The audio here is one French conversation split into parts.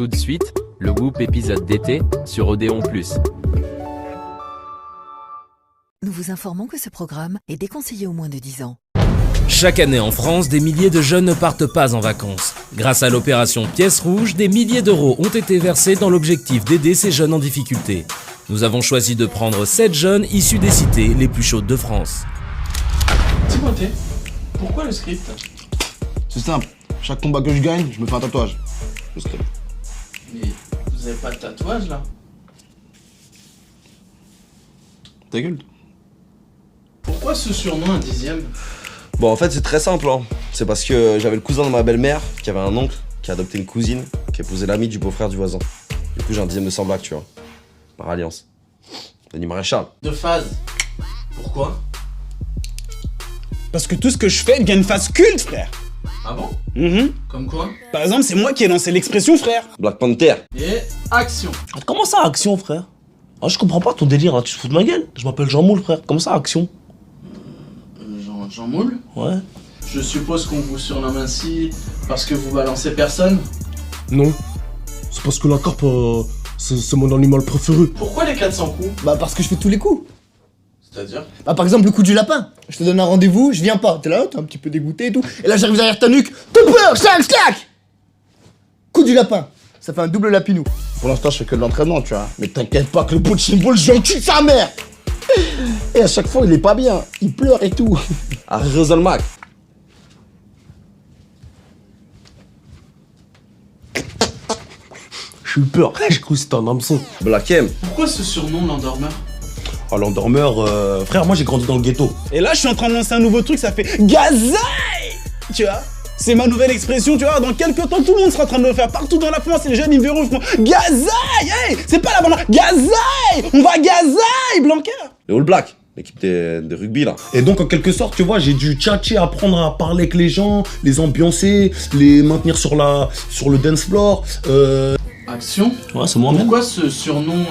Tout de suite, le Whoop épisode d'été, sur Odéon+. Nous vous informons que ce programme est déconseillé aux moins de 10 ans. Chaque année en France, des milliers de jeunes ne partent pas en vacances. Grâce à l'opération Pièce Rouge, des milliers d'euros ont été versés dans l'objectif d'aider ces jeunes en difficulté. Nous avons choisi de prendre 7 jeunes issus des cités les plus chaudes de France. Timothée, pourquoi le script? C'est simple, chaque combat que je gagne, je me fais un tatouage. Le script. Mais vous avez pas de tatouage là? Ta gueule. Pourquoi ce surnom un dixième? Bon, en fait, c'est très simple, hein. C'est parce que j'avais le cousin de ma belle-mère qui avait un oncle qui a adopté une cousine qui épousait l'ami du beau-frère du voisin. Du coup, j'ai un dixième de Samblac, tu vois. Par alliance. Denis Maréchal. De phase. Pourquoi? Parce que tout ce que je fais devient une phase culte, frère. Ah bon? Comme quoi? Par exemple, c'est moi qui ai lancé l'expression, frère. Black Panther. Et action. Comment ça, action, frère? Ah, je comprends pas ton délire, hein. Tu te fous de ma gueule? Je m'appelle Jean Moule, frère. Comment ça, action? Jean Moule? Ouais. Je suppose qu'on vous surnomme ainsi parce que vous balancez personne? Non, c'est parce que la carpe, c'est mon animal préféré. Pourquoi les 400 coups? Bah parce que je fais tous les coups. C'est-à-dire? Bah par exemple le coup du lapin. Je te donne un rendez-vous, je viens pas. T'es là, t'es un petit peu dégoûté et tout. Et là j'arrive derrière ta nuque. Tout peur, clac. Coup du lapin. Ça fait un double lapinou. Pour l'instant, je fais que de l'entraînement, tu vois. Mais t'inquiète pas que le punching ball, j'encule sa mère. Et à chaque fois, il est pas bien. Il pleure et tout. À Roselmack. J'ai eu peur, j'ai cru que c'était un hameçon. Black M. Pourquoi ce surnom l'endormeur? Oh, l'endormeur, frère, moi j'ai grandi dans le ghetto. Et là, je suis en train de lancer un nouveau truc, ça fait gazaille. Tu vois? C'est ma nouvelle expression, tu vois. Dans quelques temps, tout le monde sera en train de le faire. Partout dans la France, les jeunes, ils verront, ils font gazaille. Hey, c'est pas la bonne. Gazaille. On va gazaille, Blanquer. Les All Blacks. L'équipe de rugby, là. Et donc, en quelque sorte, tu vois, j'ai dû tchatcher, apprendre à parler avec les gens, les ambiancer, les maintenir sur le dance floor. Action. Ouais, c'est moi-même. Pourquoi ce surnom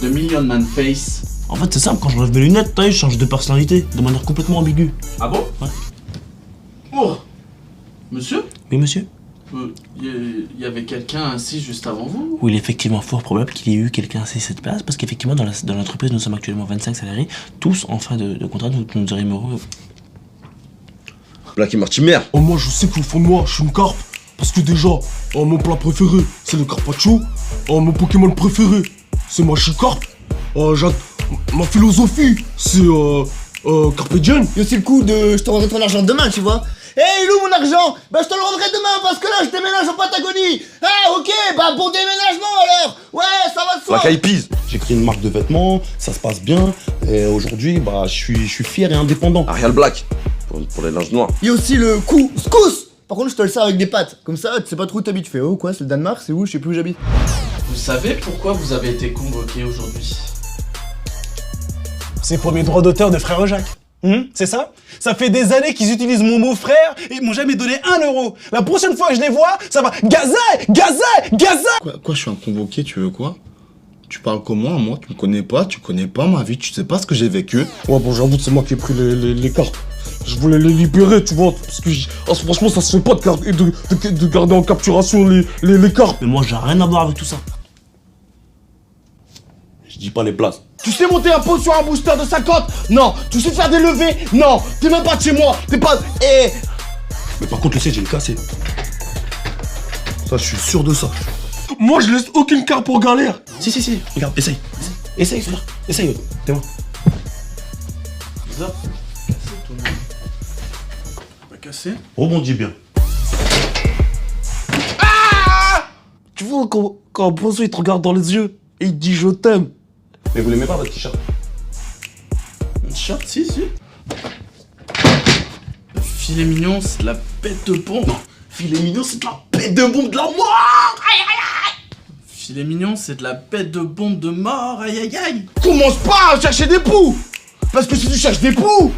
de Million Man Face? En fait, c'est simple, quand j'enlève mes lunettes, t'as vu, je change de personnalité, de manière complètement ambiguë. Ah bon? Ouais. Oh. Monsieur? Oui, monsieur? Il y avait quelqu'un assis juste avant vous? Oui, il est effectivement fort probable qu'il y ait eu quelqu'un assis à cette place, parce qu'effectivement, dans l'entreprise, nous sommes actuellement 25 salariés, tous en fin de contrat, nous aurions... Black et Martimer. Oh, moi, je sais qu'au fond de moi, je suis une carpe. Parce que déjà, mon plat préféré, c'est le carpaccio. Mon Pokémon préféré, c'est ma chicarpe. Ma philosophie, c'est Carpe Diem. Et aussi le coup de je te rendrai ton argent demain, tu vois. Hey, il est où mon argent? Bah je te le rendrai demain parce que là je déménage en Patagonie. Ah ok, bah bon déménagement alors. Ouais, ça va de soi. Black Eyed Peas. J'ai créé une marque de vêtements, ça se passe bien, et aujourd'hui, bah, je suis fier et indépendant. Arial Black. Pour les linges noirs. Il y a aussi le coup scous. Par contre je te le sers avec des pâtes. Comme ça, tu sais pas trop où t'habites. Tu fais oh quoi, c'est le Danemark, c'est où? Je sais plus où j'habite. Vous savez pourquoi vous avez été convoqué aujourd'hui? C'est pour mes droits d'auteur de frère Jacques. C'est ça? Ça fait des années qu'ils utilisent mon mot frère et ils m'ont jamais donné 1 euro. La prochaine fois que je les vois, ça va gazaille. Quoi, je suis un convoqué, tu veux quoi? Tu parles comment, moi? Tu me connais pas ma vie, tu sais pas ce que j'ai vécu. Ouais, bon, j'avoue, c'est moi qui ai pris les carpes. Je voulais les libérer, tu vois, parce que franchement, ça se fait pas de garder en capturation les carpes. Mais moi, j'ai rien à voir avec tout ça. Je dis pas les places. Tu sais monter un pot sur un booster de 50? Non. Tu sais faire des levées? Non. T'es même pas de chez moi. T'es pas... Eh. Mais par contre, le siège, j'ai le cassé. Ça, je suis sûr de ça. Moi, je laisse aucune carte pour galère. Si, regarde, essaye, frère. Essaye, t'es moi. Zap. Cassé ton nom. Pas cassé? Rebondis bien. Tu vois, quand un poisson, il te regarde dans les yeux et il te dit je t'aime. Mais vous l'aimez pas, votre t-shirt? Un t-shirt? Si. Filet mignon, c'est de la bête de bombe. Non. Filet mignon, c'est de la bête de bombe de la mort. Filet mignon, c'est de la bête de bombe de mort. Aïe aïe aïe. Commence pas à chercher des poux. Parce que si tu cherches des poux,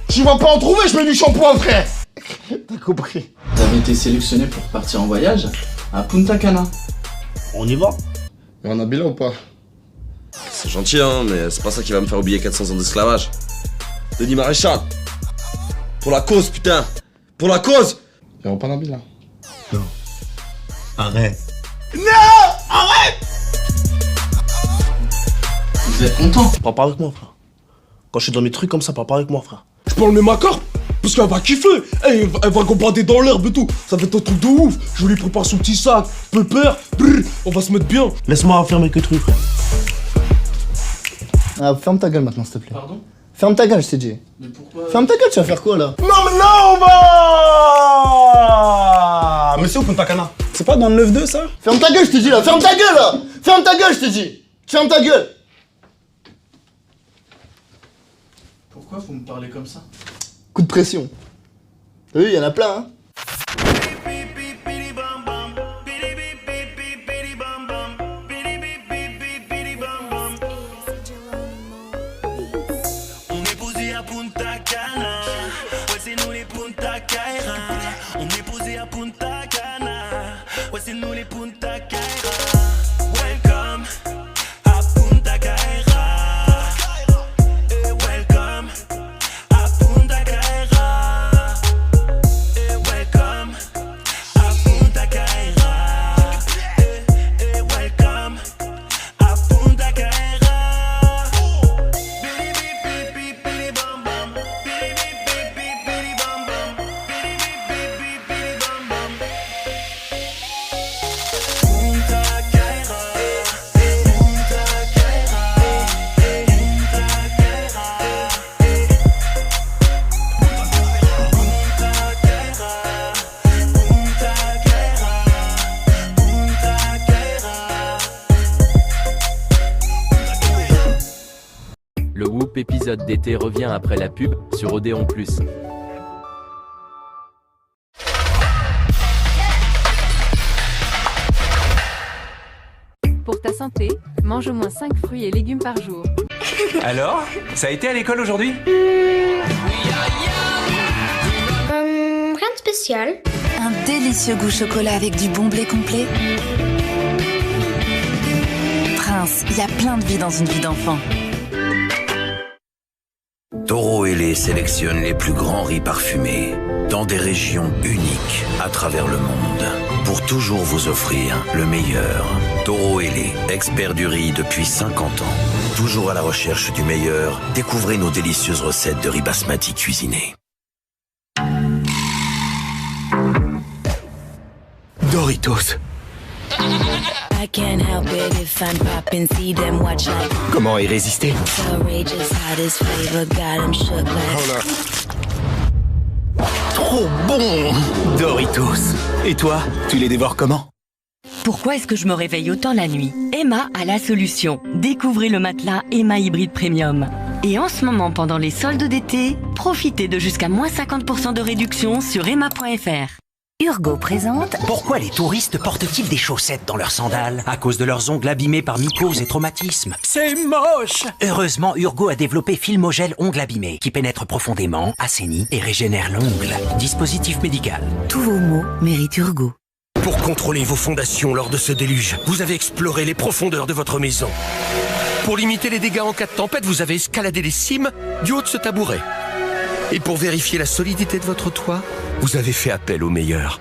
tu vas pas en trouver, je mets du shampoing, frère. T'as compris? Vous avez été sélectionné pour partir en voyage à Punta Cana. On y va? Et on a Bila ou pas? C'est gentil, hein, mais c'est pas ça qui va me faire oublier 400 ans d'esclavage. Denis Maréchal. Pour la cause, putain. Pour la cause. Y'a pas Nabil là? Arrête. Non, arrête. Vous êtes content? Parle pas avec moi, frère. Quand je suis dans mes trucs comme ça, parle pas avec moi, frère. Je peux enlever ma carpe parce qu'elle va kiffer. Hey, elle va gambader dans l'herbe et tout. Ça va être un truc de ouf. Je lui prépare son petit sac, pépère, brrr, on va se mettre bien. Laisse-moi faire mes que trucs, frère. Ah, ferme ta gueule maintenant, s'il te plaît. Pardon? Ferme ta gueule, je t'ai dit. Mais pourquoi? Ferme ta gueule, tu vas faire quoi là? Non, mais là, on va. Mais c'est où Punta Cana? C'est pas dans le 9-2 ça? Ferme ta gueule, je t'ai dit là. Ferme ta gueule là. Ferme ta gueule, je t'ai dit. Ferme ta gueule. Pourquoi vous me parlez comme ça? Coup de pression. T'as vu, il y en a plein, hein. On est posé à Punta Cana. Ouais, c'est nous les Punta Caira. On est posé à Punta Cana. Ouais, c'est nous les Punta Caira. Welcome à Punta Caira. Et welcome à Punta Caira. Et welcome à Punta Caira. Et welcome à Punta Caira. Le Whoop épisode d'été revient après la pub sur Odéon+. Pour ta santé, mange au moins 5 fruits et légumes par jour. Alors, ça a été à l'école aujourd'hui? Rien de spécial. Un délicieux goût chocolat avec du bon blé complet. Prince, il y a plein de vie dans une vie d'enfant. Toro et Lait sélectionne les plus grands riz parfumés dans des régions uniques à travers le monde pour toujours vous offrir le meilleur. Toro et Lait, expert du riz depuis 50 ans. Toujours à la recherche du meilleur, découvrez nos délicieuses recettes de riz basmati cuisiné. Doritos. I can't help it if I'm poppin', see them watch like Comment y résister? outrageous, hottest flavor, got 'em shook like Trop bon! Doritos. Et toi, tu les dévores comment? Pourquoi est-ce que je me réveille autant la nuit? Emma a la solution. Découvrez le matelas Emma Hybride Premium. Et en ce moment, pendant les soldes d'été, profitez de jusqu'à moins 50% de réduction sur emma.fr. Urgo présente. Pourquoi les touristes portent-ils des chaussettes dans leurs sandales? À cause de leurs ongles abîmés par mycoses et traumatismes. C'est moche! Heureusement, Urgo a développé Filmogel Ongle Abîmé, qui pénètre profondément, assainit et régénère l'ongle. Dispositif médical. Tous vos mots méritent Urgo. Pour contrôler vos fondations lors de ce déluge, vous avez exploré les profondeurs de votre maison. Pour limiter les dégâts en cas de tempête, vous avez escaladé les cimes du haut de ce tabouret. Et pour vérifier la solidité de votre toit, vous avez fait appel au meilleur.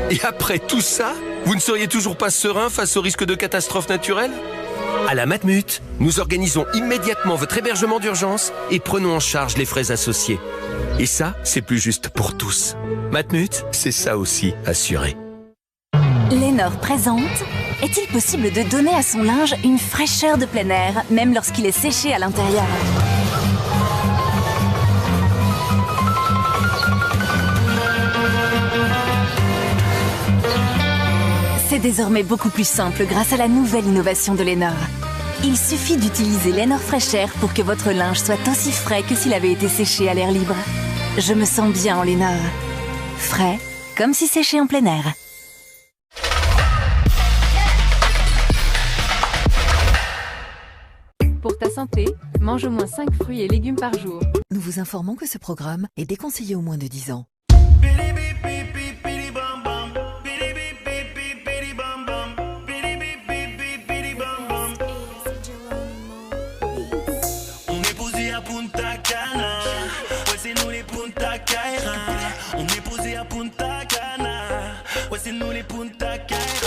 Et après tout ça, vous ne seriez toujours pas serein face au risque de catastrophe naturelle? À la Matmut, nous organisons immédiatement votre hébergement d'urgence et prenons en charge les frais associés. Et ça, c'est plus juste pour tous. Matmut, c'est ça aussi, assuré. Lénore présente. Est-il possible de donner à son linge une fraîcheur de plein air, même lorsqu'il est séché à l'intérieur? C'est désormais beaucoup plus simple grâce à la nouvelle innovation de Lénore. Il suffit d'utiliser Lénore Fraîcheur pour que votre linge soit aussi frais que s'il avait été séché à l'air libre. Je me sens bien en Lénore. Frais, comme si séché en plein air. Pour ta santé, mange au moins 5 fruits et légumes par jour. Nous vous informons que ce programme est déconseillé aux moins de 10 ans. On est posé à Punta Cana. Ouais, c'est nous les Punta Caira. On est posé à Punta Cana. Ouais, c'est nous les Punta Caira.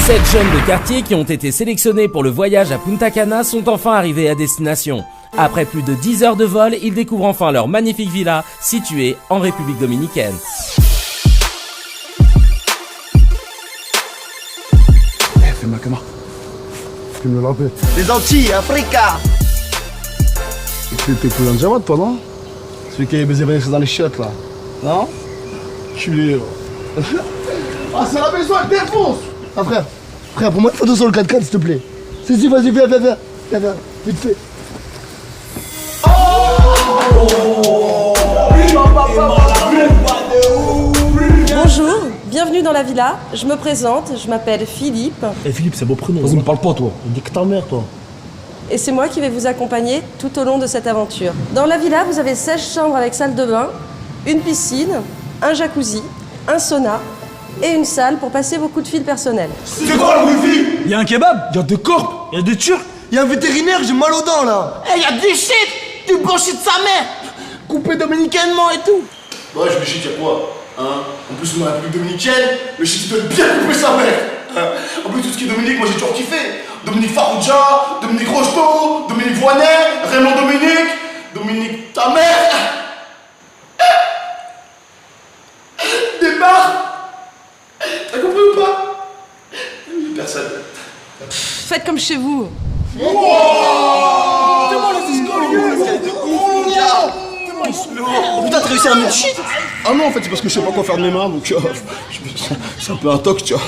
7 jeunes de quartier qui ont été sélectionnés pour le voyage à Punta Cana sont enfin arrivés à destination. Après plus de 10 heures de vol, ils découvrent enfin leur magnifique villa située en République dominicaine. Fais-moi comment? Filme la paix. Les Antilles, Africa. T'es plus un Jawad, toi, non? Celui qui avait baisé Vanessa dans les chiottes, là. Non? Culé. Ah, c'est la maison, elle défonce. Ah, frère, pour moi, une photo sur le 4x4, s'il te plaît. Si, vas-y, viens, vite fait. Bonjour, bienvenue dans la villa. Je me présente, je m'appelle Philippe. Philippe, c'est beau prénom. Vas-y, me parle pas, toi. Dis que ta mère, toi. Et c'est moi qui vais vous accompagner tout au long de cette aventure. Dans la villa, vous avez 16 chambres avec salle de bain, une piscine, un jacuzzi, un sauna et une salle pour passer vos coups de fil personnels. C'est quoi le wifi? Y'a un kebab, Y'a des corps, y'a des turcs. Y'a un vétérinaire, j'ai mal aux dents là. Eh, y'a des shit, du bon shit de sa mère. Coupé dominicainement et tout. Ouais, je me shit, y'a quoi? Hein? En plus, on a la République dominicaine, le shit il doit bien couper sa mère. En plus, tout ce qui est Dominique, moi j'ai toujours kiffé. Dominique Farrugia, Dominique Rocheteau, Dominique Voinet, Raymond Dominique, Dominique ta mère. Départ. T'as compris ou pas? Personne. Faites comme chez vous. Putain, t'as réussi à me shit. Ah non, en fait, c'est parce que je sais pas quoi faire de mes mains, donc c'est un peu un toc, tu vois.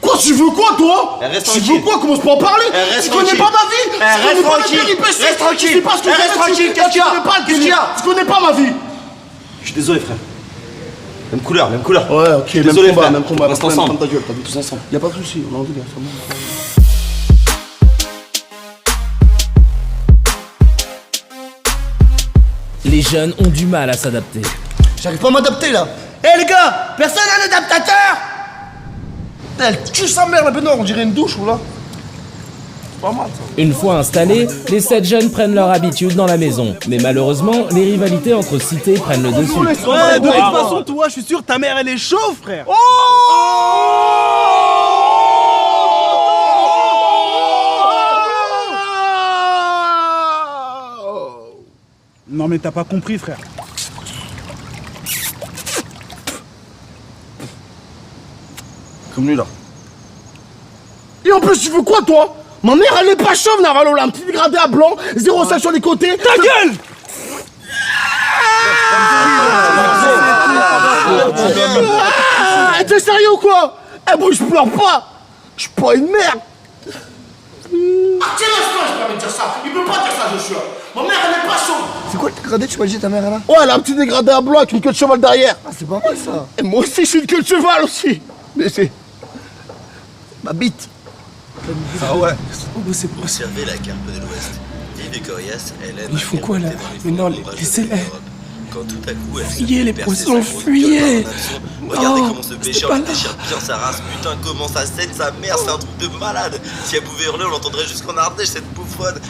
Quoi, tu veux quoi, toi? Tu veux quoi? Commence pas à en parler. Tu connais pas ma vie. Reste tranquille. Reste tranquille. Reste tranquille. Qu'est-ce qu'il y a? Tu connais pas ma vie. Je suis désolé, frère. Même couleur. Ouais, ok, Désolé, frère. même combat. On reste ensemble. Ferme ta gueule, t'as vu? Tous ensemble. Y'a pas de soucis, on a envie de faire ça. Les jeunes ont du mal à s'adapter. J'arrive pas à m'adapter là. Eh les gars, personne n'a un adaptateur? Elle tue sa mère, la baignoire, on dirait une douche, ou là? C'est pas mal, ça. Une fois installés, les 7 jeunes prennent leur habitude dans la maison. Mais malheureusement, les rivalités entre cités prennent le dessus. Ouais, de toute façon, toi, je suis sûr, ta mère, elle est chauve, frère. Non mais t'as pas compris, frère. Comme lui, là. Et en plus, tu veux quoi, toi? Ma mère, elle est pas chauve, Navalo, là. Un petit dégradé à blanc, 0,5 sur les côtés. Ta gueule! T'es sérieux ou quoi? Eh bon, je pleure pas. Je suis pas une merde. Ah, tiens, laisse-moi, je peux pas me dire ça. Il peut pas dire ça, Joshua. Ma mère, elle est pas chauve. C'est quoi le dégradé, tu m'as dit ta mère là? Ouais, elle a un petit dégradé à blanc avec une queue de cheval derrière. Ah, c'est pas mal ça. Et moi aussi, je suis une queue de cheval aussi. Mais c'est ma bite. Ah ouais. Observez la carte de l'Ouest. Vive et coriace, Hélène. Ils font quoi là? Mais non, laissez-les. Quand tout à coup, elle Fuyez les poissons, fuyez! Regardez comment ce pêcheur déchire bien sa race. Putain, comment ça saigne sa mère, c'est un truc de malade. Si elle pouvait hurler, on l'entendrait jusqu'en Ardèche, cette bouffonne.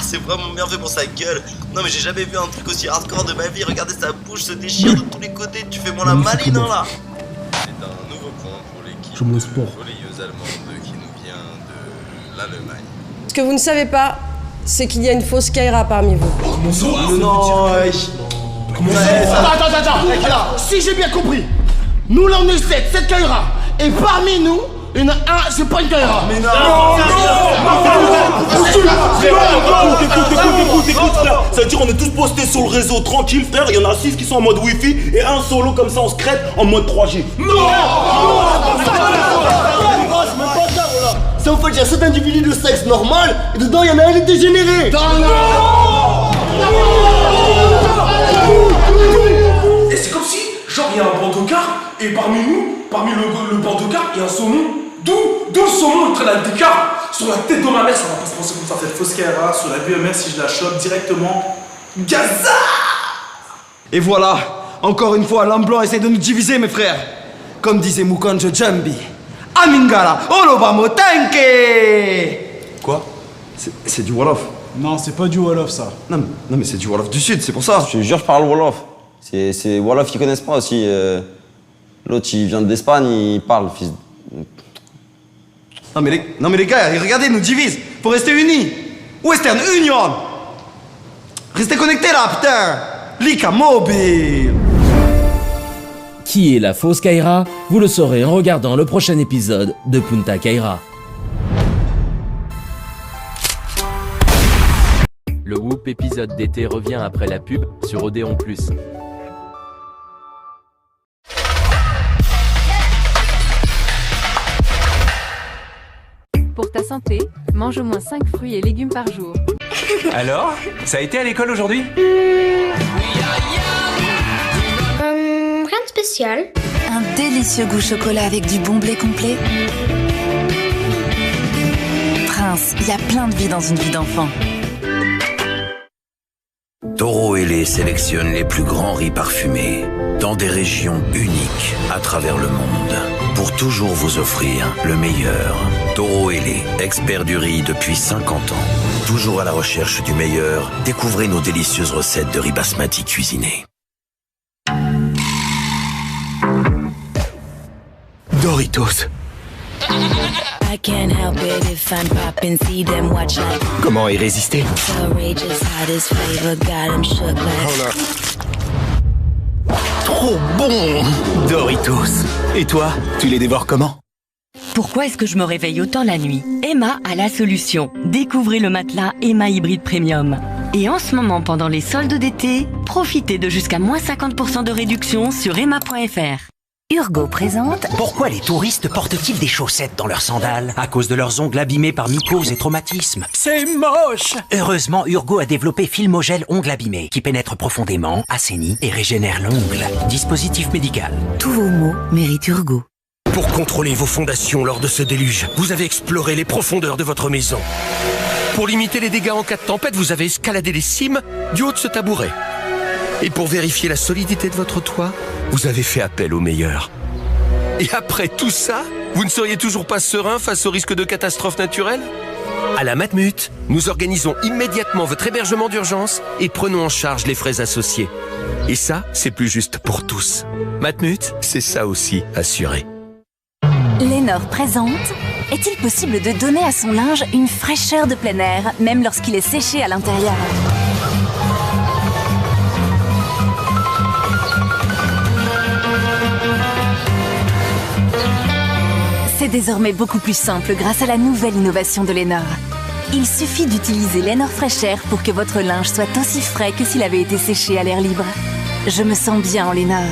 C'est vraiment bien fait pour sa gueule. Non, mais j'ai jamais vu un truc aussi hardcore de ma vie. Regardez sa bouche se déchire de tous les côtés. Tu fais moins la maline, hein, là. C'est un nouveau point pour l'équipe voleilleuse allemande qui nous vient de l'Allemagne. Ce que vous ne savez pas, c'est qu'il y a une fausse Kaira parmi vous. Non, Attends, si j'ai bien compris, nous là on est 7 Kaira. Et parmi nous, il y en a un, c'est pas une Kaira. Mais non, écoute, frère. Ça veut dire on est tous postés sur le réseau tranquille, frère. Il y en a 6 qui sont en mode wifi et un solo comme ça on se crête en mode 3G. Non, c'est en fait, il y a 7 individus de sexe normal et dedans il y en a un dégénéré. Et c'est comme si, genre, il y a un banc de cartes, et parmi nous, parmi le banc de cartes, il y a un saumon. D'où le saumon, il traîne des cartes sur la tête de ma mère, ça va pas se passer comme ça. Cette fausse Kaira sur la BMR, si je la chope directement, Gaza! Et voilà, encore une fois, l'homme blanc essaie de nous diviser, mes frères. Comme disait Mukonjo Jambi. Amingala, Olobamo Tenke! Quoi? C'est du Wolof. Non, c'est pas du Wolof, ça. Non, mais c'est du Wolof du Sud, c'est pour ça. Je te jure, je parle Wolof. C'est Wolof qu'ils connaissent pas aussi. L'autre, il vient d'Espagne, il parle, fils de... Non mais les gars, regardez, ils nous divisent. Faut rester unis. Western Union. Restez connectés là, putain. Lika Mobile. Qui est la fausse Kaira? Vous le saurez en regardant le prochain épisode de Punta Kaira. Le Whoop épisode d'été revient après la pub sur Odéon+. Pour ta santé, mange au moins 5 fruits et légumes par jour. Alors, ça a été à l'école aujourd'hui? Rien de spécial. Un délicieux goût chocolat avec du bon blé complet. Prince, il y a plein de vie dans une vie d'enfant. Toro Ailé sélectionne les plus grands riz parfumés dans des régions uniques à travers le monde pour toujours vous offrir le meilleur. Toro Ailé, expert du riz depuis 50 ans. Toujours à la recherche du meilleur, découvrez nos délicieuses recettes de riz basmati cuisiné. Doritos. I can't help it if I'm poppin', see them watch like Comment y résister? outrageous, hottest flavor, got 'em shook like Trop bon! Doritos. Et toi, tu les dévores comment? Pourquoi est-ce que je me réveille autant la nuit? Emma a la solution. Découvrez le matelas Emma Hybride Premium. Et en ce moment, pendant les soldes d'été, profitez de jusqu'à moins 50% de réduction sur emma.fr. Urgo présente. Pourquoi les touristes portent-ils des chaussettes dans leurs sandales? À cause de leurs ongles abîmés par mycoses et traumatismes. C'est moche! Heureusement, Urgo a développé Filmogel ongles abîmés, qui pénètre profondément, assainit et régénère l'ongle. Dispositif médical. Tous vos maux méritent Urgo. Pour contrôler vos fondations lors de ce déluge, vous avez exploré les profondeurs de votre maison. Pour limiter les dégâts en cas de tempête, vous avez escaladé les cimes du haut de ce tabouret. Et pour vérifier la solidité de votre toit, vous avez fait appel au meilleur. Et après tout ça, vous ne seriez toujours pas serein face au risque de catastrophe naturelle? À la Matmut, nous organisons immédiatement votre hébergement d'urgence et prenons en charge les frais associés. Et ça, c'est plus juste pour tous. Matmut, c'est ça aussi, assuré. Lénore présente. Est-il possible de donner à son linge une fraîcheur de plein air, même lorsqu'il est séché à l'intérieur? C'est désormais beaucoup plus simple grâce à la nouvelle innovation de Lénore. Il suffit d'utiliser Lénore Fraîcheur pour que votre linge soit aussi frais que s'il avait été séché à l'air libre. Je me sens bien en Lénore.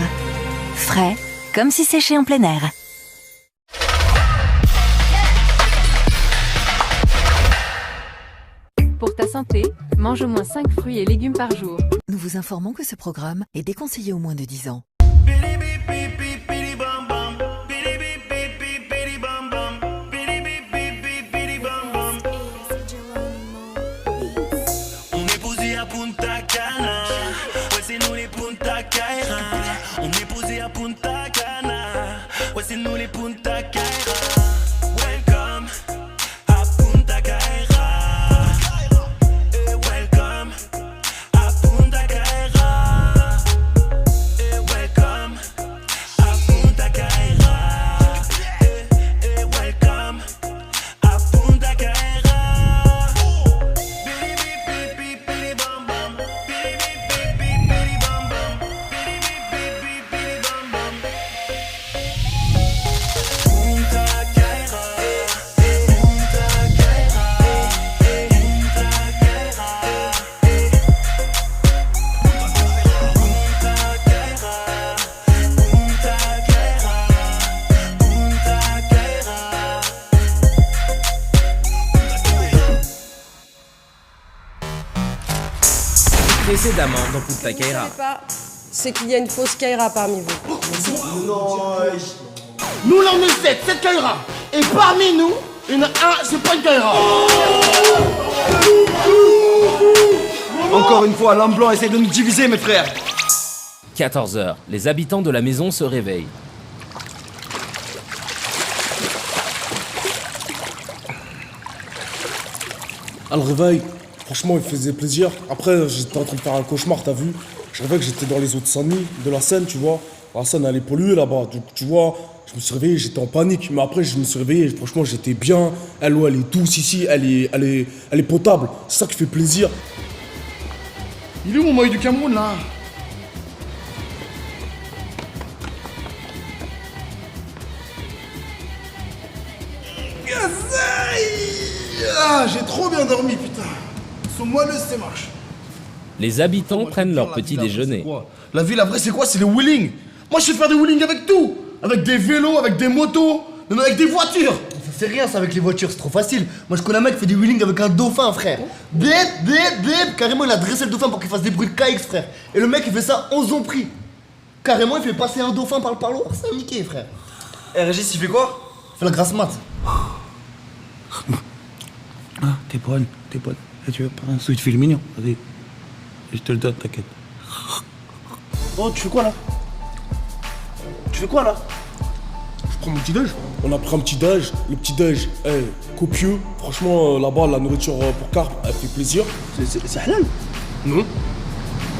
Frais, comme si séché en plein air. Pour ta santé, mange au moins 5 fruits et légumes par jour. Nous vous informons que ce programme est déconseillé aux moins de 10 ans. On est posé à Punta Cana. Ouais, c'est nous les Punta Kaira. On est posé à Punta Cana. Ouais, c'est nous les Punta Kaira. Welcome à Punta Kaira. Et welcome à Punta Kaira. Et welcome à Punta Kaira. Et welcome à Punta Kaira. Précédemment dans Punta Kaira. C'est qu'il y a une fausse Kaira parmi vous. Nous l'en est 7 Kaira. Et parmi nous, c'est pas une Kaira. Encore une fois, l'homme blanc essaie de nous diviser, mes frères. 14h, les habitants de la maison se réveillent. À le réveil, franchement, il faisait plaisir. Après, j'étais en train de faire un cauchemar, t'as vu? Je rêvais que j'étais dans les eaux de Saint-Denis, de la Seine, tu vois. La Seine, elle est polluée là-bas. Donc, tu vois, je Je me suis réveillé, j'étais en panique, mais après je me suis réveillé, franchement j'étais bien. L'eau elle est douce ici, elle est potable, c'est ça qui fait plaisir. Il est où mon maillot du Cameroun là? Ah, j'ai trop bien dormi, putain. Ils sont moelleux ces marches. Les habitants prennent leur petit déjeuner. La vie, la vraie, c'est quoi? C'est les wheelings. Moi, je sais faire des wheelings avec tout. Avec des vélos, avec des motos, même avec des voitures. C'est rien ça avec les voitures, c'est trop facile. Moi je connais un mec qui fait du wheeling avec un dauphin, frère. Bip, bip, bip. Carrément il a dressé le dauphin pour qu'il fasse des bruits de KX, frère. Et le mec il fait ça 11 ans prix. Carrément il fait passer un dauphin par le parloir, c'est un niqué, frère. Eh Régis, il fait quoi? Il fait la grasse mat. Ah, t'es bonne. Et tu veux pas un sweet fil mignon? Vas-y. Je te le donne, t'inquiète. Oh, tu fais quoi là? Tu fais quoi là? Je prends mon petit déj. On a pris un petit déj. Le petit déj est copieux. Franchement, là-bas, la nourriture pour carpe, elle fait plaisir. C'est halal? Non.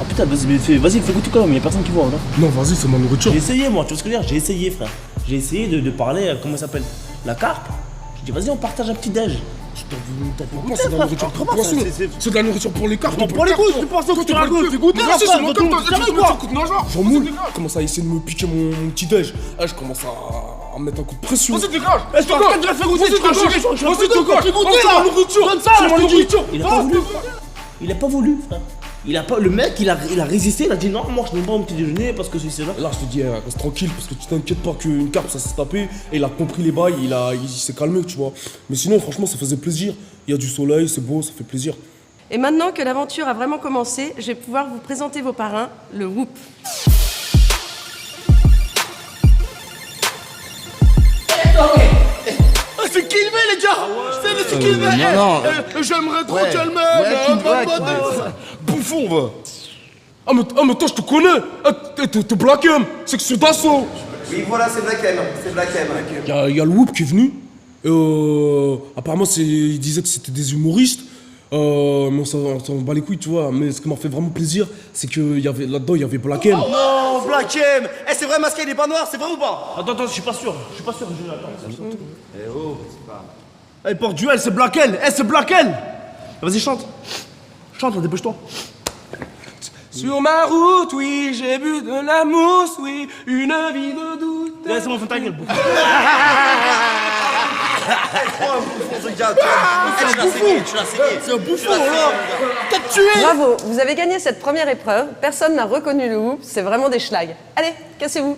Ah putain, vas-y, fais goûter quand même, y'a personne qui voit là. Non, vas-y, c'est ma nourriture. J'ai essayé moi, tu vois ce que je veux dire? J'ai essayé, frère. J'ai essayé de parler, comment ça s'appelle? La carpe. J'ai dit, vas-y, on partage un petit déj. C'est de la nourriture pour poisson. C'est de la nourriture pour les carpes. Pour les couilles, tu penses que tu racontes? Fais goûter la c'est quoi? J'en moule. Je commence à essayer de me piquer mon petit déj. Je commence à mettre un coup de pression. Vas-y, dégage! Je te la fais goûter! Vas-y, dégage! Goûter la nourriture! Comme ça, c'est ma nourriture! Il a pas voulu, frère. Le mec, il a résisté, il a dit non, moi je n'aime pas mon petit déjeuner parce que c'est là. Là, je te dis, reste tranquille parce que tu t'inquiètes pas qu'une carpe ça s'est tapé et il a compris les bails, il s'est calmé, tu vois. Mais sinon, franchement, ça faisait plaisir. Il y a du soleil, c'est beau, ça fait plaisir. Et maintenant que l'aventure a vraiment commencé, je vais pouvoir vous présenter vos parrains, le Whoop. C'est Kilmé les gars! C'est Kilmé! J'aimerais trop calmer! Bouffon, va! Ah mais toi je te connais! T'es Black M! C'est que c'est d'assaut! Oui, voilà, c'est Black M. C'est Black M. Il y a le Whoop qui est venu. Apparemment, il disait que c'était des humoristes. Mais on s'en bat les couilles, tu vois. Mais ce qui m'a fait vraiment plaisir, c'est que là-dedans, il y avait Black M. Oh non, Black M! Eh, c'est vrai, Masqué, il est pas noir, c'est vrai ou pas? Attends, je suis pas sûr. Attends. Eh oh, c'est pas. Eh, porte duel, c'est Black M! Eh, c'est Black M! Vas-y, chante. Chante, dépêche-toi. Sur ma route, oui, j'ai bu de la mousse, oui, une vie de doute. Ouais, c'est bon, fais ta gueule, bouffon. C'est un bouffon, là. T'as tué. Bravo, vous avez gagné cette première épreuve. Personne n'a reconnu le Whoop, c'est vraiment des schlags. Allez, cassez-vous.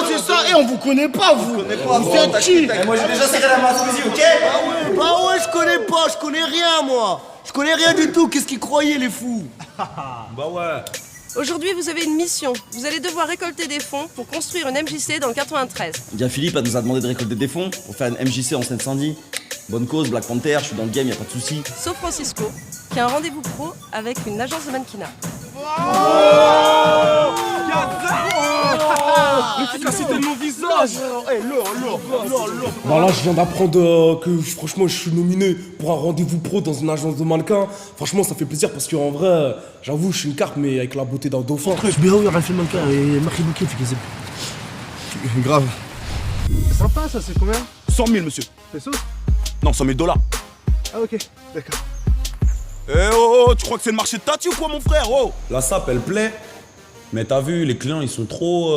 C'est ça, et on vous connaît pas, vous. Vous êtes qui? Moi, j'ai déjà serré la main à Squeezie, ok? Bah ouais, je connais pas, je connais rien, moi. Je connais rien du tout, qu'est-ce qu'ils croyaient, les fous? Bah ouais. Aujourd'hui, vous avez une mission. Vous allez devoir récolter des fonds pour construire une MJC dans le 93. Bien, Philippe nous a demandé de récolter des fonds pour faire une MJC en Seine-Saint-Denis. Bonne cause, Black Panther, je suis dans le game, y'a pas de soucis. Sauf Francisco, qui a un rendez-vous pro avec une agence de mannequinat. L'efficacité de mon visage! Bah là, je viens d'apprendre que franchement, je suis nominé pour un rendez-vous pro dans une agence de mannequins. Franchement, ça fait plaisir parce qu'en vrai, j'avoue, je suis une carpe, mais avec la beauté d'un dauphin. Je bien oui, on a fait le mannequin et Marie Bouquet fait qu'ils Grave. C'est sympa ça, c'est combien? 100 000, monsieur. Pesos? Non, 100 000 $. Ah ok, d'accord. Eh oh, tu crois que c'est le marché de Tati ou quoi, mon frère? Oh! La sape, elle plaît. Mais t'as vu, les clients, ils sont trop...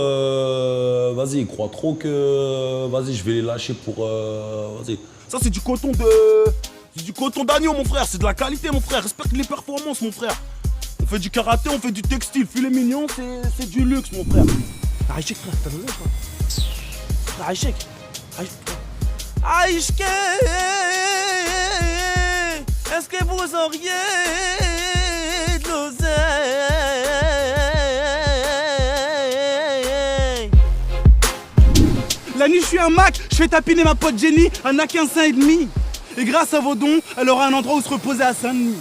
Vas-y, ils croient trop que... Vas-y, je vais les lâcher pour... Vas-y. Ça, c'est du coton de... C'est du coton d'agneau, mon frère. C'est de la qualité, mon frère. Respecte les performances, mon frère. On fait du karaté, on fait du textile. Filet mignon, c'est du luxe, mon frère. Aïchek, frère, t'as l'osé, frère. Aïchek. Aïchek. Est-ce que vous auriez de l'oseille? La nuit, je suis un Mac, je fais tapiner ma pote Jenny, elle n'a qu'un sein et demi. Et grâce à vos dons, elle aura un endroit où se reposer à Saint-Denis.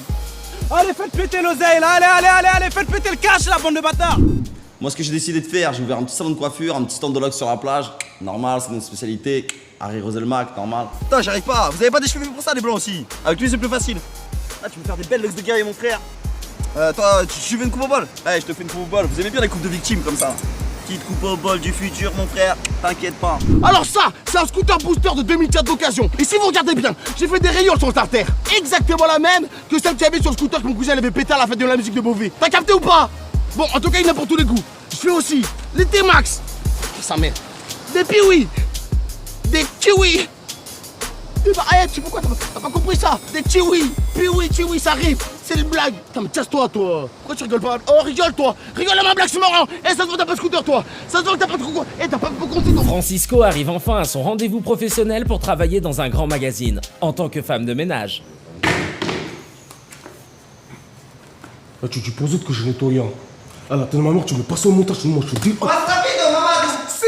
Allez, faites péter l'oseille, là, allez, faites péter le cash, la bande de bâtards. Moi, ce que j'ai décidé de faire, j'ai ouvert un petit salon de coiffure, un petit stand de log sur la plage. Normal, c'est notre spécialité. Harry Roselmack, normal. Putain, j'arrive pas, vous avez pas des cheveux pour ça, les blancs aussi. Avec lui, c'est plus facile. Ah, tu veux faire des belles looks de guerrier, mon frère. Toi, tu veux une coupe au bol? Ouais, je te fais une coupe au bol. Vous aimez bien les coupes de victimes comme ça. Petite coupe au bol du futur, mon frère, t'inquiète pas. Alors ça, c'est un scooter booster de 2004 d'occasion. Et si vous regardez bien, j'ai fait des rayures sur le starter. Exactement la même que celle qu'il y avait sur le scooter que mon cousin avait pété à la fête de la musique de Beauvais. T'as capté ou pas? Bon, en tout cas, il y en a pour tous les goûts. Je fais aussi les T-Max. Ça merde. Des Piwi. Des Kiwi. Arrête, tu sais pourquoi t'as pas compris ça? Des Kiwi. Piwi, ça arrive. C'est une blague. Putain, mais casse-toi, toi. Pourquoi tu rigoles pas? Oh, rigole, toi. Rigole à ma blague, c'est marrant. Eh, ça se voit que t'as pas de scooter, toi. Ça se voit que t'as pas de scooter. Eh, t'as pas de scooter. Francisco arrive enfin à son rendez-vous professionnel pour travailler dans un grand magazine, en tant que femme de ménage. Là, tu dis pas aux autres que je nettoie rien. Ah là, t'es ma mère, tu me passes au montage, moi je te dis. Si!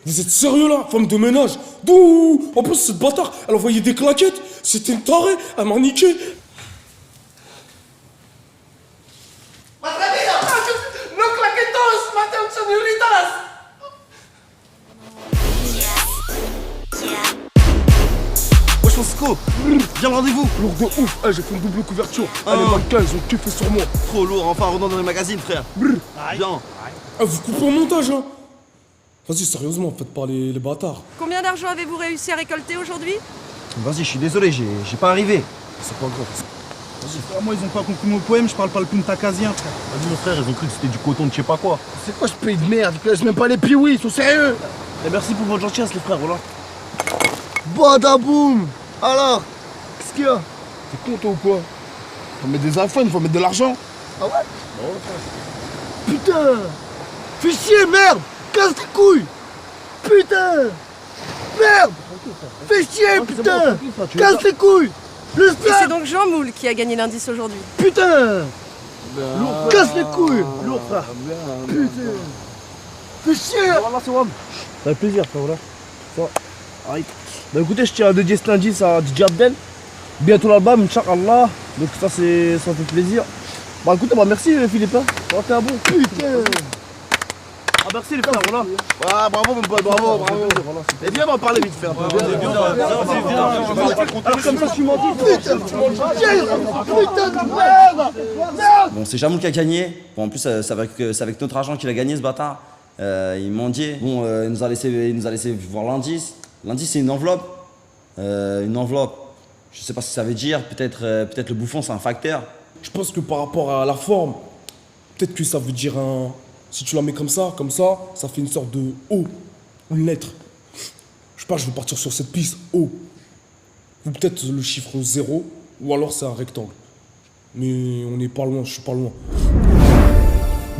Vous êtes sérieux là, femme de ménage? D'où? En plus, cette bâtard, elle envoyait des claquettes. C'était une tarée, elle m'a niqué. No claquetos, madame señoritas. Wesh Francisco, viens le rendez-vous. Lourd de ouf, j'ai fait une double couverture. Ah, les mannequins, ils ont kiffé sur moi. Trop lourd, enfin redonne dans les magazines, frère. Viens. Vous coupez au montage, hein. Vas-y, sérieusement, faites pas les bâtards. Combien d'argent avez-vous réussi à récolter aujourd'hui? Vas-y, je suis désolé, j'ai pas arrivé. C'est pas grave. Vas-y, frère, moi ils ont pas compris mon poème, je parle pas le puntakasien, frère. Vas-y mon frère, ils ont cru que c'était du coton de je sais pas quoi. C'est quoi ce pays de merde? Ils connaissent même pas les piouis, ils sont sérieux. Et merci pour votre gentillesse les frères, voilà. Badaboum. Alors, qu'est-ce qu'il y a? T'es con toi ou quoi? Faut mettre des iPhones, faut mettre de l'argent. Ah ouais? Putain! Fais chier, merde! Casse les couilles! Putain! Merde! Fais chier, putain! Casse les couilles! Et c'est donc Jean Moule qui a gagné l'indice aujourd'hui. Putain! Casse les couilles! Lourd, frère! Putain! Fais chier! Voilà, c'est Wam. Ça fait plaisir, frère, voilà. Ça, arrête. Bah écoutez, je tiens à dédier cet indice à DJ Abdel. Bientôt l'album, Inch'Allah. Donc ça fait plaisir. Bah écoutez, bah merci Philippe. T'es un bon. Putain! Ah merci les frères, voilà. Ah bravo mon pote, bravo. Et viens m'en parler vite fait. Alors comme ça je suis menti. Putain de merde. Bon c'est Jamoul qui a gagné. Bon en plus c'est avec notre argent qu'il a gagné ce bâtard. Il mendiait. Bon il nous a laissé voir l'indice. L'indice c'est une enveloppe. Je sais pas ce que ça veut dire, peut-être le bouffon c'est un facteur. Je pense que par rapport à la forme, peut-être que ça veut dire un... Si tu la mets comme ça, ça fait une sorte de O, une lettre. Je sais pas, je vais partir sur cette piste, O. Ou peut-être le chiffre 0, ou alors c'est un rectangle. Mais on n'est pas loin, je suis pas loin.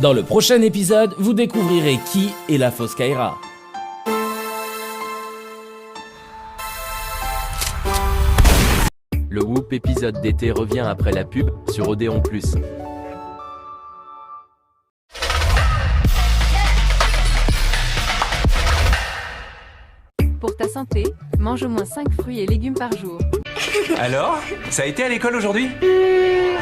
Dans le prochain épisode, vous découvrirez qui est la fausse Kaira. Le Whoop épisode d'été revient après la pub sur Odéon+. Pour ta santé, mange au moins 5 fruits et légumes par jour. Alors, ça a été à l'école aujourd'hui? Rien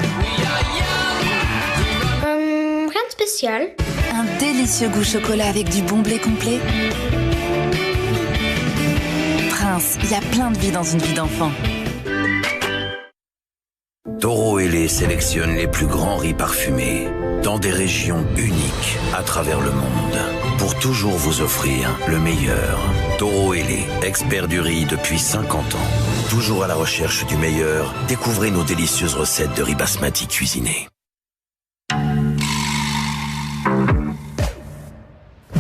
de spécial. Un délicieux goût chocolat avec du bon blé complet. Prince, il y a plein de vie dans une vie d'enfant. Toro Ailé sélectionne les plus grands riz parfumés dans des régions uniques à travers le monde pour toujours vous offrir le meilleur. Toro Ailé, expert du riz depuis 50 ans. Toujours à la recherche du meilleur, découvrez nos délicieuses recettes de riz basmati cuisiné.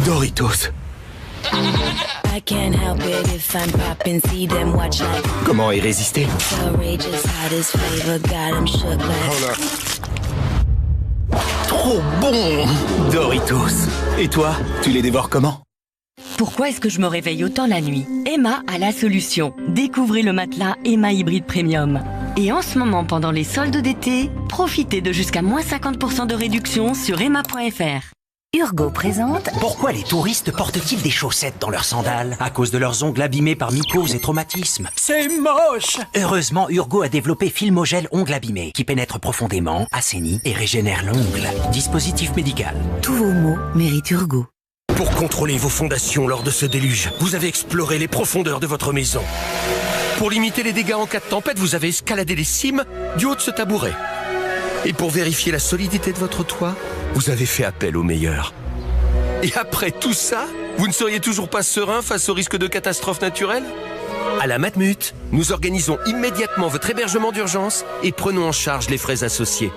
Doritos. I can't help it if I'm popping, see them watch like Comment y résister? outrageous, hottest flavor, got 'em shook like Trop bon! Doritos. Et toi, tu les dévores comment? Pourquoi est-ce que je me réveille autant la nuit? Emma a la solution. Découvrez le matelas Emma Hybride Premium. Et en ce moment, pendant les soldes d'été, profitez de jusqu'à moins 50% de réduction sur emma.fr. Urgo présente. Pourquoi les touristes portent-ils des chaussettes dans leurs sandales? À cause de leurs ongles abîmés par mycoses et traumatismes. C'est moche! Heureusement, Urgo a développé Filmogel Ongles Abîmés, qui pénètre profondément, assainit et régénère l'ongle. Dispositif médical. Tous vos mots méritent Urgo. Pour contrôler vos fondations lors de ce déluge, vous avez exploré les profondeurs de votre maison. Pour limiter les dégâts en cas de tempête, vous avez escaladé les cimes du haut de ce tabouret. Et pour vérifier la solidité de votre toit, vous avez fait appel au meilleur. Et après tout ça, vous ne seriez toujours pas serein face au risque de catastrophe naturelle? À la Matmut, nous organisons immédiatement votre hébergement d'urgence et prenons en charge les frais associés.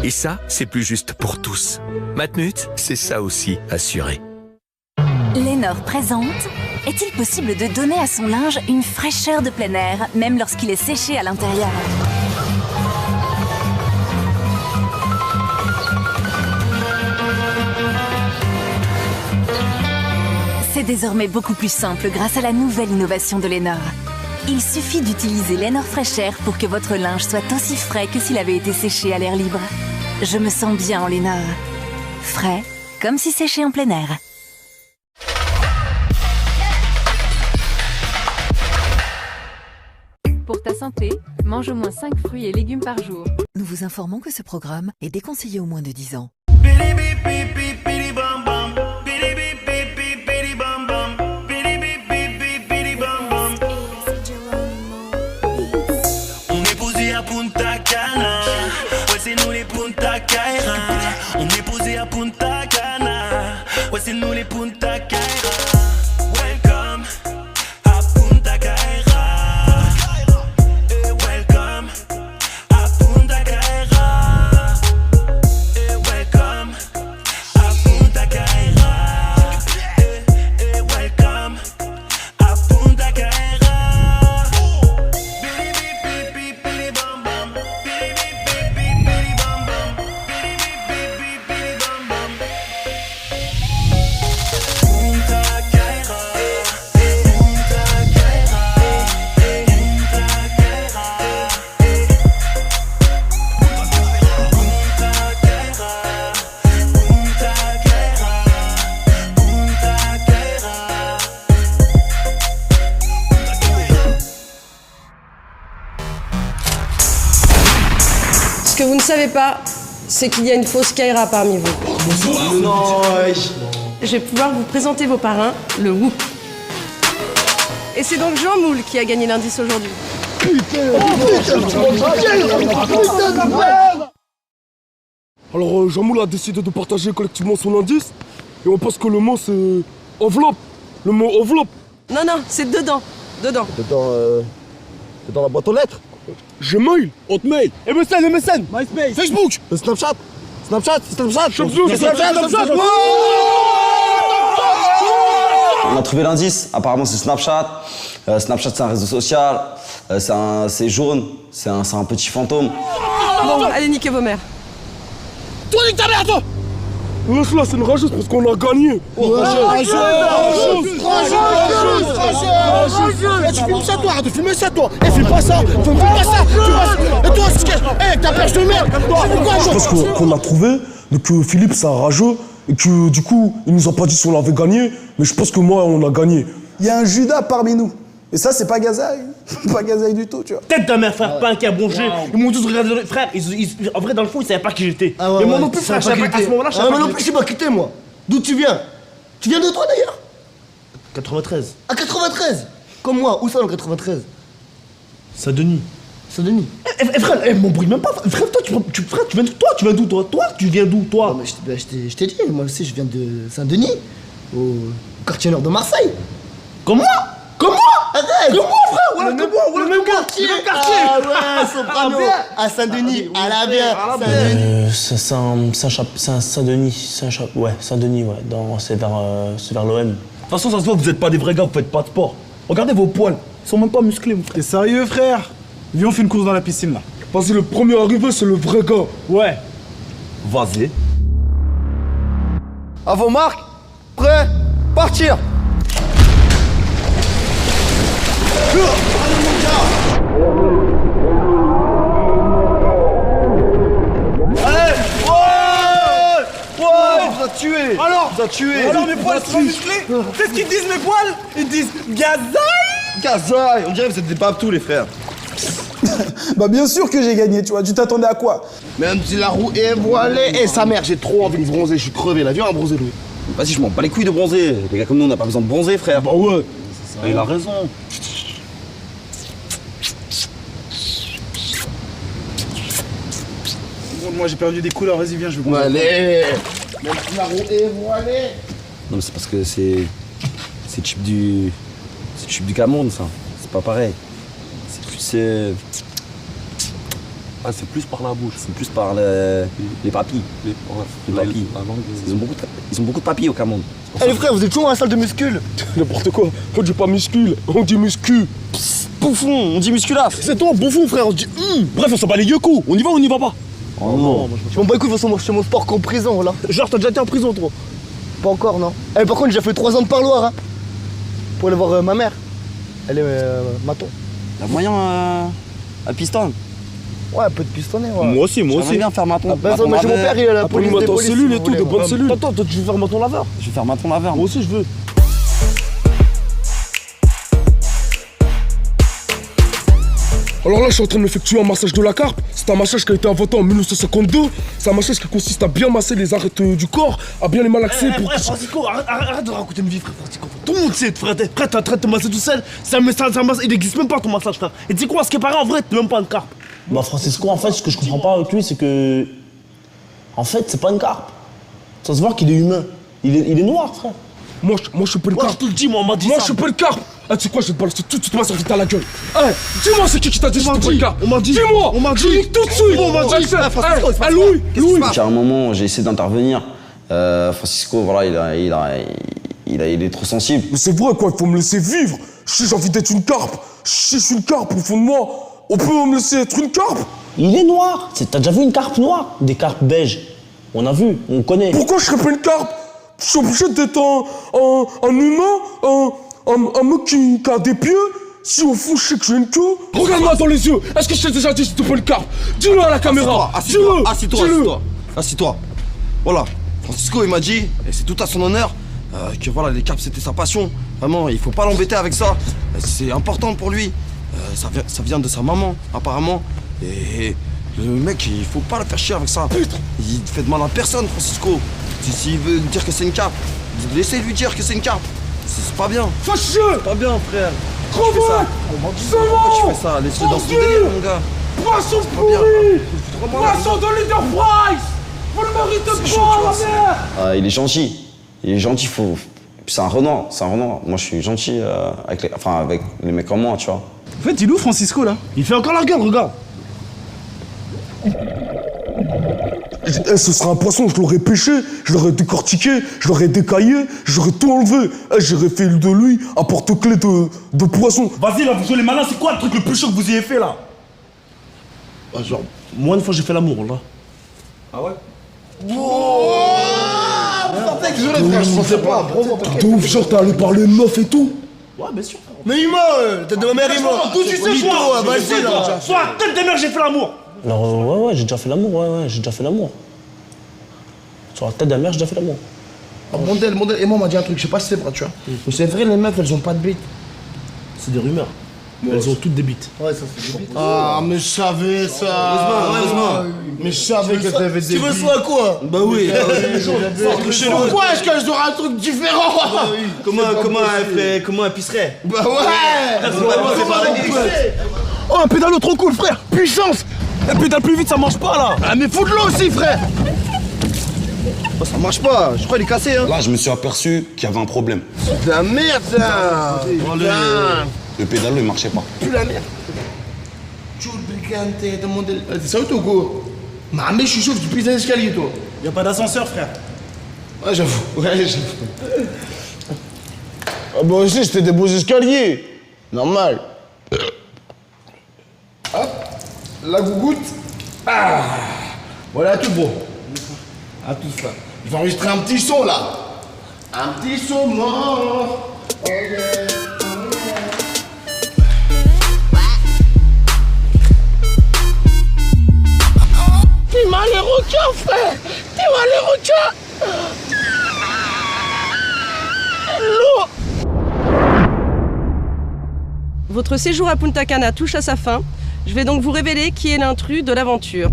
Et ça, c'est plus juste pour tous. Matmut, c'est ça aussi, assuré. Lénore présente. Est-il possible de donner à son linge une fraîcheur de plein air, même lorsqu'il est séché à l'intérieur? C'est désormais beaucoup plus simple grâce à la nouvelle innovation de Lénore. Il suffit d'utiliser Lénore Fresh Air pour que votre linge soit aussi frais que s'il avait été séché à l'air libre. Je me sens bien en Lénore. Frais, comme si séché en plein air. Pour ta santé, mange au moins 5 fruits et légumes par jour. Nous vous informons que ce programme est déconseillé aux moins de 10 ans. On est posé à Punta Cana, ouais c'est nous les Punta Caira. On est posé à Punta Cana, ouais c'est nous les Punta Caira. Welcome à Punta Caira. Welcome à Punta Caira. Welcome à Punta Caira. Welcome à Punta Caira. Ce que vous ne savez pas, c'est qu'il y a une fausse Kaira parmi vous. Non, Je vais pouvoir vous présenter vos parrains, le Whoop. Et c'est donc Jean Moule qui a gagné l'indice aujourd'hui. Alors Jean-Moul a décidé de partager collectivement son indice et on pense que le mot c'est enveloppe. Le mot enveloppe. Non, non, c'est dedans. Dedans. Dans la boîte aux lettres. Gmail, Hotmail, MSN, MySpace, Facebook, Snapchat, On a trouvé l'indice, apparemment c'est Snapchat. Snapchat c'est un réseau social, c'est jaune, c'est un petit fantôme. Bon, allez niquer vos mères. Toi nique ta mère toi. Laisse-la, c'est une rageuse parce qu'on a gagné. Rageuse. Tu filmes ça toi, arrête de filmer ça toi. Filme pas ça, filme pas ça. Et toi, t'as perche de merde. Je pense qu'on a trouvé, que Philippe c'est un rageux et que du coup il nous a pas dit si on avait gagné, mais je pense que moi on a gagné. Il y a un Judas parmi nous. Et ça, c'est pas Gazaï. Pas Gazaï du tout, tu vois. Tête ta mère, frère, pas un qui a bronché. Ils m'ont tous regardé. Frère, en vrai, dans le fond, ils savaient pas qui j'étais. Ah ouais, et moi ouais, non plus, frère, à ce moment-là, je savais pas. Moi non plus, je sais pas quitté, moi. D'où tu viens? Tu viens de toi d'ailleurs? 93. À 93? Comme moi, où ça dans le 93? Saint-Denis. Saint-Denis. Frère, m'embrouille même pas. Frère, toi, tu viens d'où toi? Tu viens d'où toi? Toi, tu viens d'où toi? Je t'ai dit, moi aussi, je viens de Saint-Denis, au quartier nord de Marseille. Comme moi? Comme moi? Arrête! Comme moi, frère! Le même quartier! Ah ouais, Soprano! À Saint-Denis, à la bière! C'est Saint-Denis. Ouais, Saint-Denis, ouais. C'est vers l'OM. De toute façon, ça se voit, vous êtes pas des vrais gars, vous faites pas de sport. Regardez vos poils, ils sont même pas musclés, mon frère. T'es sérieux, frère? Viens, on fait une course dans la piscine là. Vas-y, le premier arrivé, c'est le vrai gars. Ouais. Vas-y. À vos marques, prêts, partir! Allez! Ouais, il vous a tué! Alors? Il vous a tué! Alors mes poils sont musclés? C'est ce qu'ils disent mes poils? Ils disent Gazaï! Gazaï! On dirait que vous êtes des papetous les frères! Bah bien sûr que j'ai gagné, tu vois, tu t'attendais à quoi? Même si la roue est voilée, et sa mère, j'ai trop envie de bronzer, je suis crevé, là, viens à bronzer Louis. Vas-y, je m'en bats les couilles de bronzer. Les gars comme nous, on n'a pas besoin de bronzer, frère. Bah ouais. Il a raison. Bon, moi j'ai perdu des couleurs, vas-y viens, je vais bronzer. Allez! Même si la roue est voilée, Non mais c'est parce que c'est type du Cameroun ça. C'est pas pareil. C'est plus Ah, c'est plus par la bouche. C'est plus par les papilles. Les papilles. Ils ont beaucoup de papilles au Cameroun. Eh les frères, vous êtes toujours dans la salle de muscule. N'importe quoi. On dit pas muscule, on dit muscu. Bouffon, on dit musculaf. C'est toi, bouffon frère, on dit Bref, on s'en bat les yeux coups. On y va ou on y va pas? Oh non. Je m'en bats les couilles, de toute façon, moi je suis mon sport qu'en prison là. Genre, t'as déjà été en prison toi? Pas encore, non. Eh, par contre, j'ai fait 3 ans de parloir, hein. Pour aller voir ma mère. Elle est maton. Y'a moyen à piston? Ouais, un peu de pistonner, ouais. Moi aussi. J'aimerais bien faire maton. Bah, mon père, il a la police des polices. Cellule et tout, de bonnes cellules. Attends, toi tu veux faire maton laveur? Je vais faire maton laveur. Moi aussi je veux. Alors là, je suis en train de m'effectuer un massage de la carpe. C'est un massage qui a été inventé en 1952. C'est un massage qui consiste à bien masser les arêtes du corps, à bien les malaxer pour... Frère Francisco, arrête de raconter une vie, frère Francisco. Tout le monde sait, frère, t'es en train de te masser tout seul. Il n'existe même pas ton massage, frère. Et tu sais quoi, ce qui est pareil, en vrai, t'es même pas une carpe. Bah Francisco, en fait, ce que je comprends pas avec lui, c'est que... En fait, c'est pas une carpe. Ça se voit qu'il est humain. Il est noir, frère. Moi, je suis pas le carpe. Je te le dis, moi, on m'a dit Moi, ça. je suis pas le carpe. Ah, tu sais quoi, je vais te balancer tout de suite ma serviette à la gueule. Eh, dis-moi c'est qui t'a dit que c'était pas le carpe. On m'a dit. Dis-moi. On m'a dit. Je dis tout de suite. On m'a dit. Louis. À un moment, j'ai essayé d'intervenir. Francisco, voilà, il est trop sensible. Mais c'est vrai quoi, il faut me laisser vivre. Si j'ai envie d'être une carpe, si je suis une carpe au fond de moi, on peut me laisser être une carpe? Il est noir. T'as déjà vu une carpe noire? Des carpes beiges. On a vu, on connaît. Pourquoi je serais pas une carpe? Je suis obligé d'être un humain, un mec qui a des pieds. Si au fond je sais que j'ai une queue, regarde-moi dans les yeux. Est-ce que je t'ai déjà dit que c'était pas une carpe? Dis-le à la caméra. Assis-toi. Voilà, Francisco il m'a dit, et c'est tout à son honneur, que voilà, les carpes c'était sa passion. Vraiment, il faut pas l'embêter avec ça. C'est important pour lui. Ça vient de sa maman, apparemment. Et le mec, il faut pas le faire chier avec ça. Putain. Il fait de mal à personne, Francisco. S'il veut dire que c'est une carpe, laissez-lui dire que c'est une carpe. C'est pas bien. Fâcheux. Pas bien, frère. Creveux. Pourquoi tu fais ça? Laisse-le dans son délire, mon gars. Poisson pourri. Poisson de Leaderprice. Vous le méritez pas, ma mère. Il est gentil, faut... C'est un renard. Moi, je suis gentil avec les mecs comme moi, tu vois. En fait, il est où, Francisco, là? Il fait encore la gueule, regarde. Ce serait un poisson, je l'aurais pêché, je l'aurais décortiqué, je l'aurais décaillé, j'aurais tout enlevé. J'aurais fait de lui un porte-clés de poisson. Vas-y, là, vous jouez les malins, c'est quoi le truc le plus chaud que vous ayez fait, là? Genre, moi, une fois, j'ai fait l'amour, là. Ah ouais? Je pensais pas, bravo, T'es ouf, genre t'es allé parler de meuf et tout? Ouais, bien sûr. Mais il meurt, tête de ma mère, il meurt. D'où tu sais, toi? Vas-y, là. Soit tête de mère, j'ai fait l'amour. Alors, ouais, j'ai déjà fait l'amour, j'ai déjà fait l'amour. Sur la tête de la mère, j'ai déjà fait l'amour. Mondel, et moi, on m'a dit un truc, je sais pas si c'est vrai, tu vois. Mais c'est vrai, les meufs, elles ont pas de bite. C'est des rumeurs. Elles ont toutes des bites. Ouais, ça c'est des bites. Ah, mais je savais ça. Heureusement. Mais je savais qu'elles avaient des bites. Tu veux soit quoi? Bah oui. Pourquoi est-ce que je dois un truc différent? Comment elle pisserait? Bah ouais. Oh, un pédalo trop cool, frère. Puissance. Un pédale plus vite, ça marche pas, là. Ah, mais faut de l'eau aussi, frère. Oh, ça marche pas, je crois qu'il est cassé, hein. Là, je me suis aperçu qu'il y avait un problème. C'est de la merde, ça. Le pédalo, il marchait pas. Plus la merde. T'es sérieux, toi, go? Mais je suis chaud, tu pises un escalier, toi. Y'a pas d'ascenseur, frère. Ouais, j'avoue. Ah bah aussi, c'était des beaux escaliers. Normal. Hop, la gougoute. Ah. Voilà tout, gros. À tout ça. Je vais enregistrer un petit son, là. Un petit son mort. T'es mal les requins, frère. T'es mal les requins. L'eau. Votre séjour à Punta Cana touche à sa fin. Je vais donc vous révéler qui est l'intrus de l'aventure.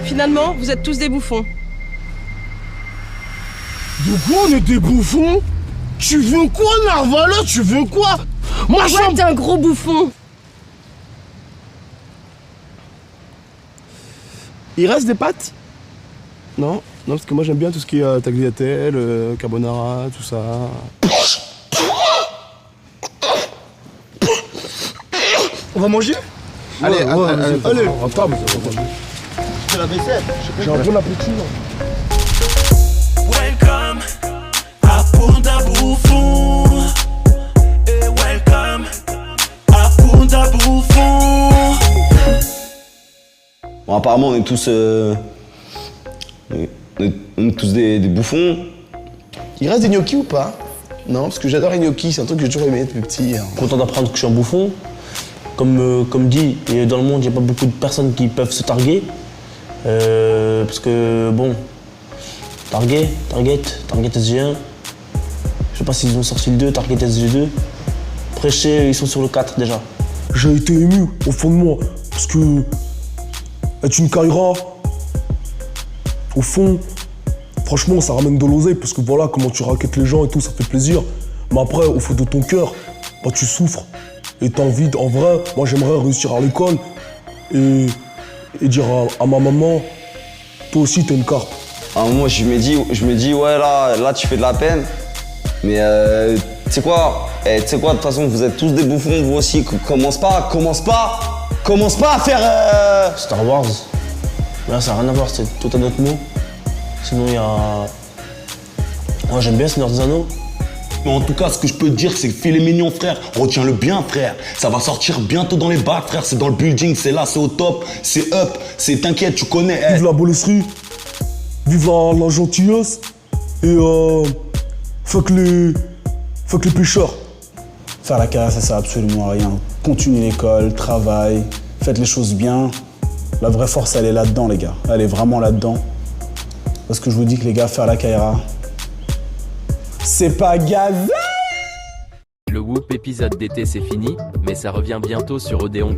Finalement, vous êtes tous des bouffons. De quoi on est des bouffons? Tu veux quoi, Narvala? Tu veux quoi? Moi, t'es un gros bouffon. Il reste des pâtes? Non, non, parce que moi j'aime bien tout ce qui est tagliatelle, carbonara, tout ça. On va manger? Allez, allez, en table. C'est la vaisselle. J'ai un bon appétit. Welcome à Punta Bouffon. Et welcome à Punta Bouffon. Bon, apparemment, on est tous. On est tous des bouffons. Il reste des gnocchis ou pas? Non, parce que j'adore les gnocchis, c'est un truc que j'ai toujours aimé depuis petit. Content d'apprendre que je suis un bouffon. Comme dit, dans le monde, il n'y a pas beaucoup de personnes qui peuvent se targuer. Parce que, bon, Target SG1. Je sais pas s'ils ont sorti le 2, Target SG2. Après, je sais, ils sont sur le 4 déjà. J'ai été ému au fond de moi, parce que être une Kaira, au fond, franchement, ça ramène de l'oseille, parce que voilà, comment tu raquettes les gens et tout, ça fait plaisir. Mais après, au fond de ton cœur, bah, tu souffres. Et t'as envie, en vrai, moi j'aimerais réussir à l'école et dire à ma maman, toi aussi t'es une carpe. À un moment, je me dis, ouais, là, tu fais de la peine. Mais tu sais quoi, de toute façon, vous êtes tous des bouffons, vous aussi. Commence pas à faire. Star Wars. Là, ça n'a rien à voir, c'est tout un autre mot. Sinon, il y a. Moi, j'aime bien Seigneur des Anneaux. Mais en tout cas, ce que je peux te dire, c'est que filet mignon, frère. Retiens-le bien, frère. Ça va sortir bientôt dans les bacs, frère. C'est dans le building, c'est là, c'est au top, c'est up. C'est t'inquiète, tu connais. Vive la bolesserie, vive la gentillesse et fuck les pêcheurs. Faire la carrière, ça sert absolument à rien. Continuez l'école, travail, faites les choses bien. La vraie force, elle est là-dedans, les gars. Elle est vraiment là-dedans. Parce que je vous dis que les gars, faire la Kaira, c'est pas gazé. Le Whoop épisode d'été c'est fini, mais ça revient bientôt sur Odéon+.